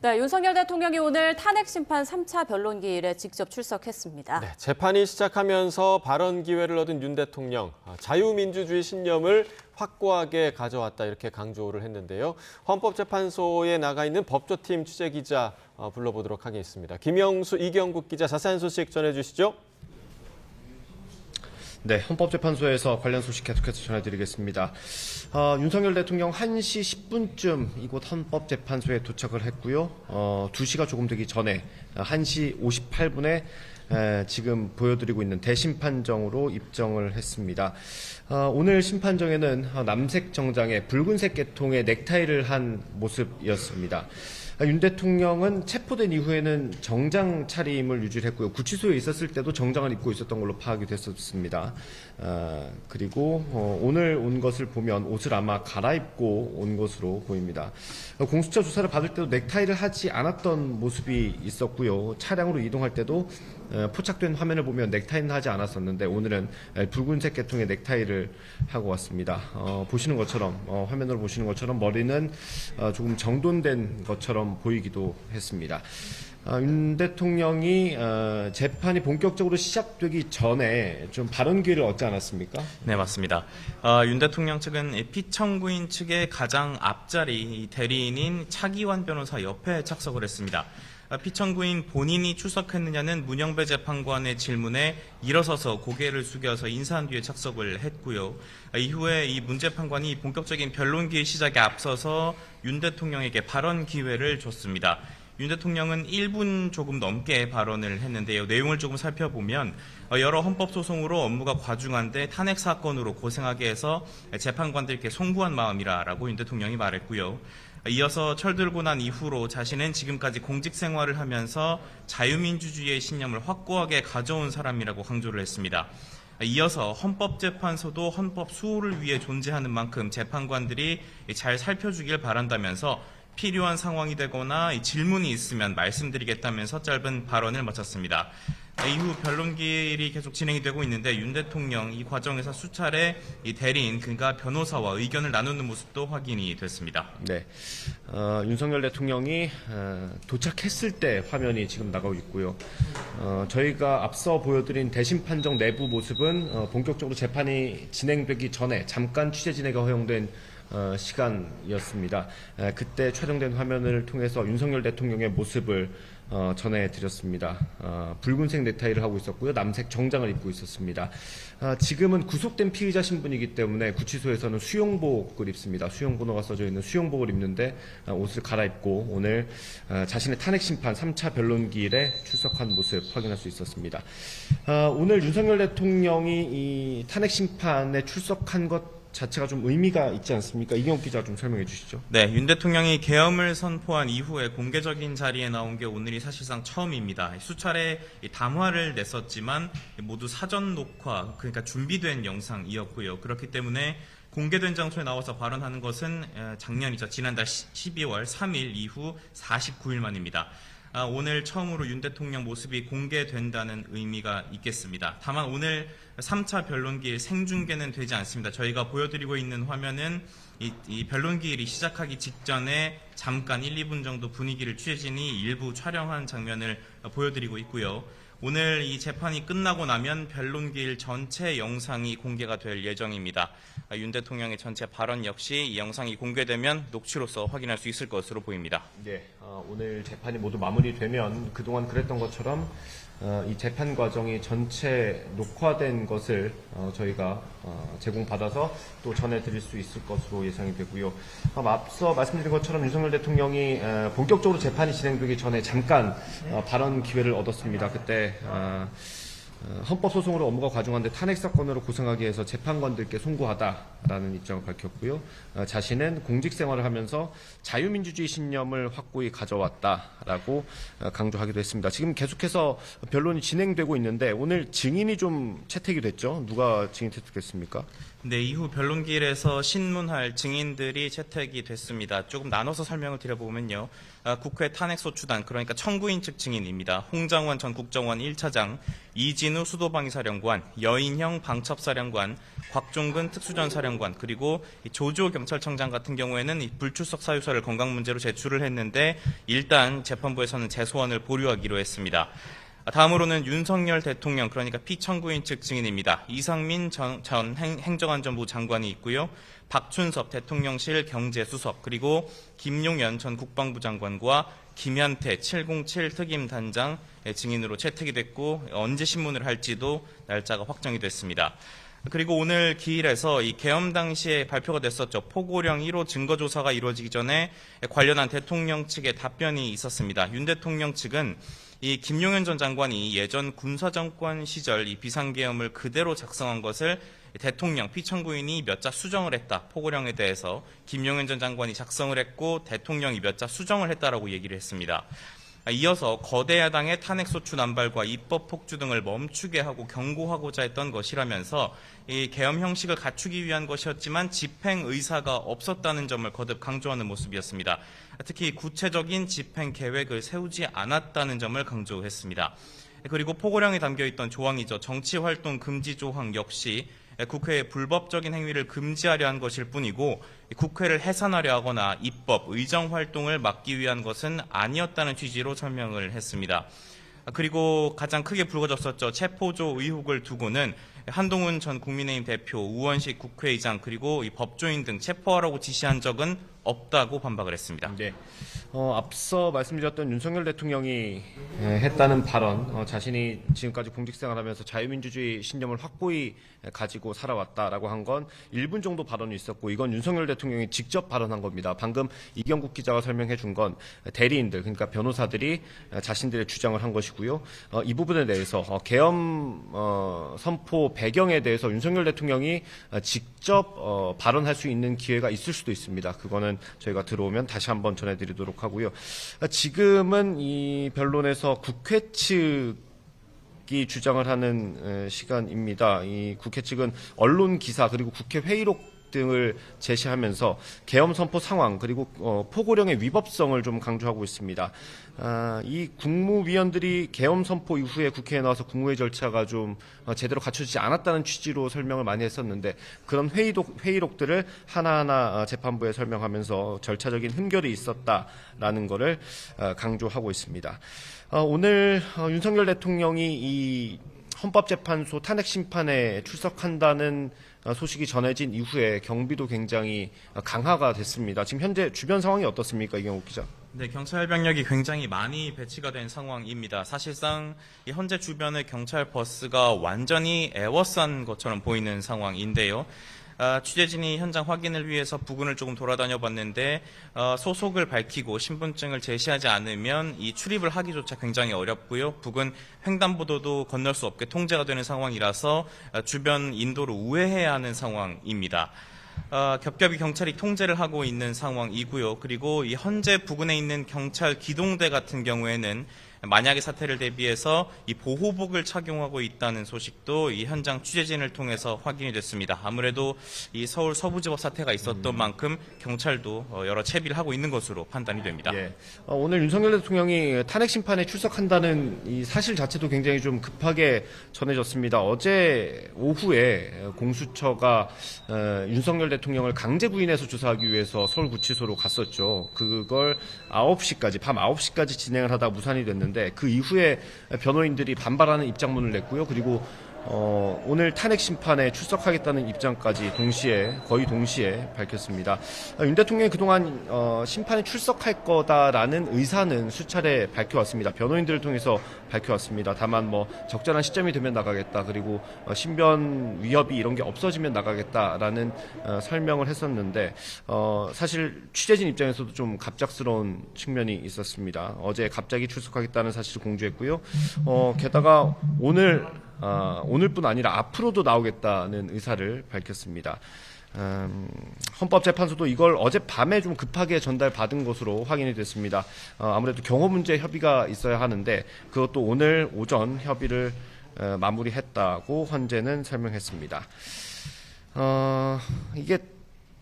네, 윤석열 대통령이 오늘 탄핵 심판 3차 변론기일에 직접 출석했습니다. 네, 재판이 시작하면서 발언 기회를 얻은 윤 대통령, 자유민주주의 신념을 확고하게 가져왔다 이렇게 강조를 했는데요. 헌법재판소에 나가 있는 법조팀 취재기자 불러보도록 하겠습니다. 김영수, 이경국 기자 자세한 소식 전해주시죠. 네, 헌법재판소에서 관련 소식 계속해서 전해드리겠습니다. 윤석열 대통령 1시 10분쯤 이곳 헌법재판소에 도착을 했고요. 2시가 조금 되기 전에 1시 58분에 지금 보여드리고 있는 대심판정으로 입정을 했습니다. 오늘 심판정에는 남색 정장에 붉은색 계통의 넥타이를 한 모습이었습니다. 윤 대통령은 체포된 이후에는 정장 차림을 유지했고요. 구치소에 있었을 때도 정장을 입고 있었던 걸로 파악이 됐었습니다. 그리고 오늘 온 것을 보면 옷을 아마 갈아입고 온 것으로 보입니다. 공수처 조사를 받을 때도 넥타이를 하지 않았던 모습이 있었고요. 차량으로 이동할 때도 포착된 화면을 보면 넥타이는 하지 않았었는데 오늘은 붉은색 계통의 넥타이를 하고 왔습니다. 보시는 것처럼 화면으로 보시는 것처럼 머리는 조금 정돈된 것처럼 보이기도 했습니다. 윤 대통령이 재판이 본격적으로 시작되기 전에 좀 발언 기회를 얻지 않았습니까? 네, 맞습니다. 윤 대통령 측은 피청구인 측의 가장 앞자리 대리인인 차기환 변호사 옆에 착석을 했습니다. 피청구인 본인이 출석했느냐는 문영배 재판관의 질문에 일어서서 고개를 숙여서 인사한 뒤에 착석을 했고요. 이후에 이 문 재판관이 본격적인 변론기 시작에 앞서서 윤 대통령에게 발언 기회를 줬습니다. 윤 대통령은 1분 조금 넘게 발언을 했는데요. 내용을 조금 살펴보면 여러 헌법소송으로 업무가 과중한데 탄핵 사건으로 고생하게 해서 재판관들께 송구한 마음이라고 윤 대통령이 말했고요. 이어서 철들고 난 이후로 자신은 지금까지 공직 생활을 하면서 자유민주주의의 신념을 확고하게 가져온 사람이라고 강조를 했습니다. 이어서 헌법재판소도 헌법 수호를 위해 존재하는 만큼 재판관들이 잘 살펴주길 바란다면서 필요한 상황이 되거나 질문이 있으면 말씀드리겠다면서 짧은 발언을 마쳤습니다. 이후 변론기일이 계속 진행이 되고 있는데 윤 대통령 이 과정에서 수차례 이 대리인 그러니까 변호사와 의견을 나누는 모습도 확인이 됐습니다. 네, 윤석열 대통령이 도착했을 때 화면이 지금 나가고 있고요. 저희가 앞서 보여드린 대심판정 내부 모습은 본격적으로 재판이 진행되기 전에 잠깐 취재 진행가 허용된 시간이었습니다. 그때 촬영된 화면을 통해서 윤석열 대통령의 모습을 전해드렸습니다. 붉은색 넥타이를 하고 있었고요. 남색 정장을 입고 있었습니다. 지금은 구속된 피의자 신분이기 때문에 구치소에서는 수용복을 입습니다. 수용번호가 써져 있는 수용복을 입는데 옷을 갈아입고 오늘 자신의 탄핵 심판 3차 변론기일에 출석한 모습 확인할 수 있었습니다. 오늘 윤석열 대통령이 이 탄핵 심판에 출석한 것 자체가 좀 의미가 있지 않습니까? 이경욱 기자 좀 설명해 주시죠. 네, 윤 대통령이 계엄을 선포한 이후에 공개적인 자리에 나온 게 오늘이 사실상 처음입니다. 수차례 담화를 냈었지만 모두 사전 녹화, 그러니까 준비된 영상이었고요. 그렇기 때문에 공개된 장소에 나와서 발언하는 것은 작년이죠. 지난달 12월 3일 이후 49일 만입니다. 오늘 처음으로 윤 대통령 모습이 공개된다는 의미가 있겠습니다. 다만 오늘 3차 변론기일 생중계는 되지 않습니다. 저희가 보여드리고 있는 화면은 이 변론기일이 시작하기 직전에 잠깐 1, 2분 정도 분위기를 취재진이 일부 촬영한 장면을 보여드리고 있고요. 오늘 이 재판이 끝나고 나면 변론기일 전체 영상이 공개가 될 예정입니다. 윤 대통령의 전체 발언 역시 이 영상이 공개되면 녹취로서 확인할 수 있을 것으로 보입니다. 네, 오늘 재판이 모두 마무리되면 그동안 그랬던 것처럼 이 재판 과정이 전체 녹화된 것을 저희가 제공받아서 또 전해드릴 수 있을 것으로 예상이 되고요. 앞서 말씀드린 것처럼 윤석열 대통령이 본격적으로 재판이 진행되기 전에 잠깐 발언 기회를 얻었습니다. 그때 헌법소송으로 업무가 과중한데 탄핵 사건으로 고생하게 해서 재판관들께 송구하다라는 입장을 밝혔고요. 자신은 공직 생활을 하면서 자유민주주의 신념을 확고히 가져왔다라고 강조하기도 했습니다. 지금 계속해서 변론이 진행되고 있는데 오늘 증인이 좀 채택이 됐죠? 누가 증인 채택됐습니까? 네, 이후 변론기일에서 신문할 증인들이 채택이 됐습니다. 조금 나눠서 설명을 드려보면요. 국회 탄핵소추단, 그러니까 청구인 측 증인입니다. 홍장원 전 국정원 1차장, 이진우 수도방위사령관, 여인형 방첩사령관, 곽종근 특수전사령관, 그리고 조조 경찰청장 같은 경우에는 이 불출석 사유서를 건강 문제로 제출을 했는데 일단 재판부에서는 재소환을 보류하기로 했습니다. 다음으로는 윤석열 대통령, 그러니까 피청구인 측 증인입니다. 이상민 전 행정안전부 장관이 있고요. 박춘섭 대통령실 경제수석, 그리고 김용현 전 국방부 장관과 김현태 707 특임단장 증인으로 채택이 됐고 언제 신문을 할지도 날짜가 확정이 됐습니다. 그리고 오늘 기일에서 이 계엄 당시에 발표가 됐었죠. 포고령 1호 증거조사가 이루어지기 전에 관련한 대통령 측의 답변이 있었습니다. 윤 대통령 측은 이 김용현 전 장관이 예전 군사정권 시절 이 비상계엄을 그대로 작성한 것을 대통령 피청구인이 몇 자 수정을 했다. 포고령에 대해서 김용현 전 장관이 작성을 했고 대통령이 몇 자 수정을 했다라고 얘기를 했습니다. 이어서 거대 야당의 탄핵소추 남발과 입법 폭주 등을 멈추게 하고 경고하고자 했던 것이라면서 이 계엄 형식을 갖추기 위한 것이었지만 집행 의사가 없었다는 점을 거듭 강조하는 모습이었습니다. 특히 구체적인 집행 계획을 세우지 않았다는 점을 강조했습니다. 그리고 포고령에 담겨있던 조항이죠. 정치활동 금지 조항 역시 국회의 불법적인 행위를 금지하려 한 것일 뿐이고 국회를 해산하려 하거나 입법, 의정 활동을 막기 위한 것은 아니었다는 취지로 설명을 했습니다. 그리고 가장 크게 불거졌었죠. 체포조 의혹을 두고는 한동훈 전 국민의힘 대표, 우원식 국회의장, 그리고 이 법조인 등 체포하라고 지시한 적은 없다고 반박을 했습니다. 네. 앞서 말씀드렸던 윤석열 대통령이 했다는 발언, 자신이 지금까지 공직생활하면서 자유민주주의 신념을 확고히 가지고 살아왔다라고 한 건 1분 정도 발언이 있었고 이건 윤석열 대통령이 직접 발언한 겁니다. 방금 이경국 기자가 설명해 준 건 대리인들, 그러니까 변호사들이 자신들의 주장을 한 것이고요. 이 부분에 대해서 계엄 선포 배경에 대해서 윤석열 대통령이 직접 발언할 수 있는 기회가 있을 수도 있습니다. 그거는 저희가 들어오면 다시 한번 전해드리도록 하고요. 지금은 이 변론에서 국회 측이 주장을 하는 시간입니다. 이 국회 측은 언론 기사 그리고 국회 회의록 등을 제시하면서 계엄 선포 상황 그리고 포고령의 위법성을 좀 강조하고 있습니다. 이 국무위원들이 계엄 선포 이후에 국회에 나와서 국무회의 절차가 좀 제대로 갖춰지지 않았다는 취지로 설명을 많이 했었는데 그런 회의록들을 하나하나 재판부에 설명하면서 절차적인 흠결이 있었다라는 것을 강조하고 있습니다. 오늘 윤석열 대통령이 이 헌법재판소 탄핵 심판에 출석한다는 소식이 전해진 이후에 경비도 굉장히 강화가 됐습니다. 지금 현재 주변 상황이 어떻습니까, 이경욱 기자? 네, 경찰 병력이 굉장히 많이 배치가 된 상황입니다. 사실상 이 현재 주변의 경찰 버스가 완전히 에워싼 것처럼 보이는 상황인데요. 취재진이 현장 확인을 위해서 부근을 조금 돌아다녀 봤는데 소속을 밝히고 신분증을 제시하지 않으면 이 출입을 하기조차 굉장히 어렵고요. 부근 횡단보도도 건널 수 없게 통제가 되는 상황이라서 주변 인도를 우회해야 하는 상황입니다. 겹겹이 경찰이 통제를 하고 있는 상황이고요. 그리고 이 현재 부근에 있는 경찰 기동대 같은 경우에는 만약의 사태를 대비해서 이 보호복을 착용하고 있다는 소식도 이 현장 취재진을 통해서 확인이 됐습니다. 아무래도 이 서울 서부지법 사태가 있었던 만큼 경찰도 여러 채비를 하고 있는 것으로 판단이 됩니다. 예. 오늘 윤석열 대통령이 탄핵 심판에 출석한다는 이 사실 자체도 굉장히 좀 급하게 전해졌습니다. 어제 오후에 공수처가 윤석열 대통령을 강제 구인해서 조사하기 위해서 서울구치소로 갔었죠. 그걸 9시까지, 밤 9시까지 진행을 하다 무산이 됐는데 그 이후에 변호인들이 반발하는 입장문을 냈고요. 그리고 오늘 탄핵 심판에 출석하겠다는 입장까지 거의 동시에 밝혔습니다. 윤 대통령이 그동안 심판에 출석할 거다라는 의사는 수차례 밝혀왔습니다. 변호인들을 통해서 밝혀왔습니다. 다만 적절한 시점이 되면 나가겠다. 그리고 신변 위협이 이런 게 없어지면 나가겠다라는 설명을 했었는데 사실 취재진 입장에서도 좀 갑작스러운 측면이 있었습니다. 어제 갑자기 출석하겠다는 사실을 공지했고요. 게다가 오늘뿐 아니라 앞으로도 나오겠다는 의사를 밝혔습니다. 헌법재판소도 이걸 어젯밤에 좀 급하게 전달받은 것으로 확인이 됐습니다. 아무래도 경호 문제 협의가 있어야 하는데 그것도 오늘 오전 협의를 마무리했다고 헌재는 설명했습니다. 이게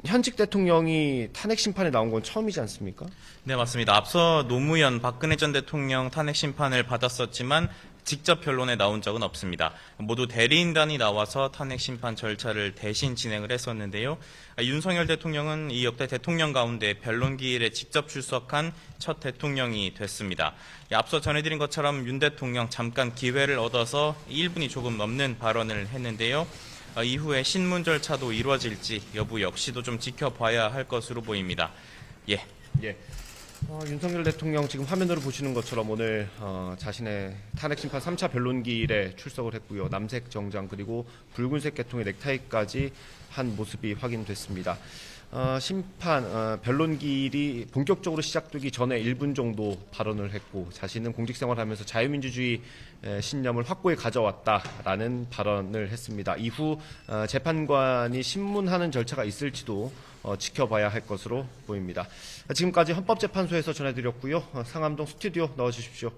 현직 대통령이 탄핵 심판에 나온 건 처음이지 않습니까? 네, 맞습니다. 앞서 노무현 박근혜 전 대통령 탄핵 심판을 받았었지만 직접 변론에 나온 적은 없습니다. 모두 대리인단이 나와서 탄핵 심판 절차를 대신 진행을 했었는데요. 윤석열 대통령은 이 역대 대통령 가운데 변론기일에 직접 출석한 첫 대통령이 됐습니다. 앞서 전해드린 것처럼 윤 대통령 잠깐 기회를 얻어서 1분이 조금 넘는 발언을 했는데요. 이후에 신문 절차도 이루어질지 여부 역시도 좀 지켜봐야 할 것으로 보입니다. 예. 윤석열 대통령 지금 화면으로 보시는 것처럼 오늘 자신의 탄핵 심판 3차 변론기일에 출석을 했고요. 남색 정장 그리고 붉은색 계통의 넥타이까지 한 모습이 확인됐습니다. 변론기일이 본격적으로 시작되기 전에 1분 정도 발언을 했고 자신은 공직생활하면서 자유민주주의 신념을 확고히 가져왔다라는 발언을 했습니다. 이후 재판관이 신문하는 절차가 있을지도 지켜봐야 할 것으로 보입니다. 지금까지 헌법재판소에서 전해드렸고요. 상암동 스튜디오 넣어주십시오.